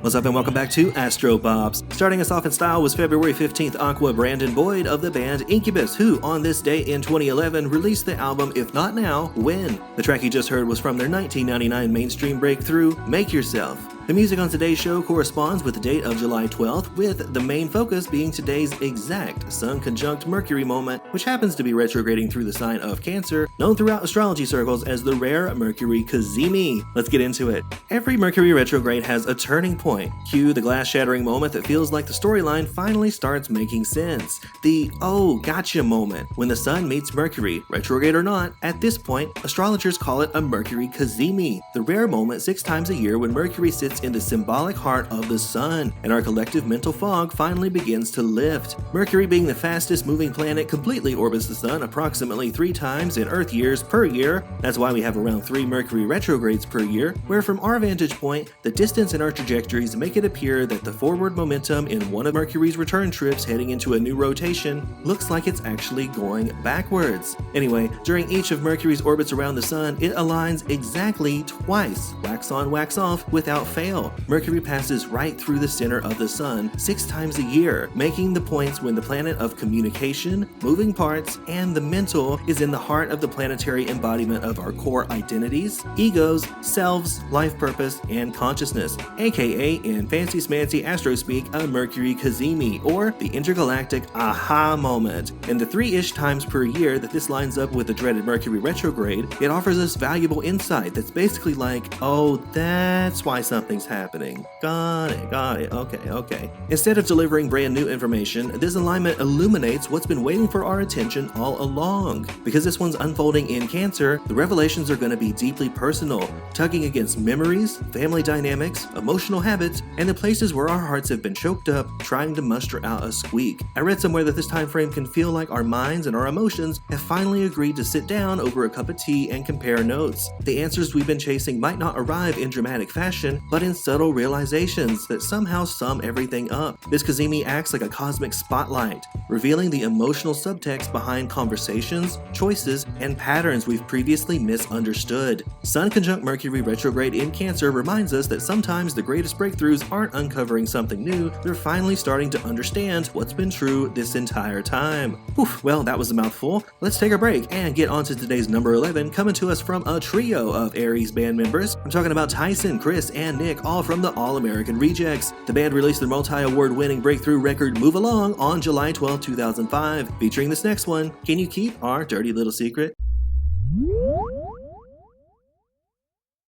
What's up and welcome back to Astro Pops. Starting us off in style was February 15th Aqua Brandon Boyd of the band Incubus, who on this day in 2011 released the album If Not Now, When. The track you just heard was from their 1999 mainstream breakthrough, Make Yourself. The music on today's show corresponds with the date of July 12th, with the main focus being today's exact Sun conjunct Mercury moment, which happens to be retrograding through the sign of Cancer, known throughout astrology circles as the rare Mercury Cazimi. Let's get into it. Every Mercury retrograde has a turning point. Cue the glass-shattering moment that feels like the storyline finally starts making sense. The "oh, gotcha" moment, when the Sun meets Mercury, retrograde or not. At this point, astrologers call it a Mercury Cazimi, the rare moment 6 times a year when Mercury sits in the symbolic heart of the Sun, and our collective mental fog finally begins to lift. Mercury, being the fastest moving planet, completely orbits the Sun approximately 3 times in Earth years per year. That's why we have around 3 Mercury retrogrades per year, where from our vantage point, the distance in our trajectories make it appear that the forward momentum in one of Mercury's return trips heading into a new rotation looks like it's actually going backwards. Anyway, during each of Mercury's orbits around the Sun, it aligns exactly twice, wax on, wax off, without fail. Mercury passes right through the center of the Sun 6 times a year, making the points when the planet of communication, moving parts, and the mental is in the heart of the planetary embodiment of our core identities, egos, selves, life purpose, and consciousness, aka in fancy smancy astro speak, a Mercury Cazimi, or the intergalactic aha moment. In the 3-ish times per year that this lines up with the dreaded Mercury retrograde, it offers us valuable insight that's basically like, oh, that's why something's happening. Got it, okay. Instead of delivering brand new information, this alignment illuminates what's been waiting for our attention all along. Because this one's unfolding in Cancer, the revelations are going to be deeply personal, tugging against memories, family dynamics, emotional habits, and the places where our hearts have been choked up, trying to muster out a squeak. I read somewhere that this time frame can feel like our minds and our emotions have finally agreed to sit down over a cup of tea and compare notes. The answers we've been chasing might not arrive in dramatic fashion, but in subtle realizations that somehow sum everything up. This Cazimi acts like a cosmic spotlight, revealing the emotional subtext behind conversations, choices, and patterns we've previously misunderstood. Sun conjunct Mercury retrograde in Cancer reminds us that sometimes the greatest breakthroughs aren't uncovering something new, they're finally starting to understand what's been true this entire time. Whew, well, that was a mouthful. Let's take a break and get on to today's number 11, coming to us from a trio of Aries band members. I'm talking about Tyson, Chris, and Nick, all from the All-American Rejects. The band released their multi-award-winning breakthrough record Move Along on July 12, 2005. Featuring this next one, Can You Keep Our Dirty Little Secret?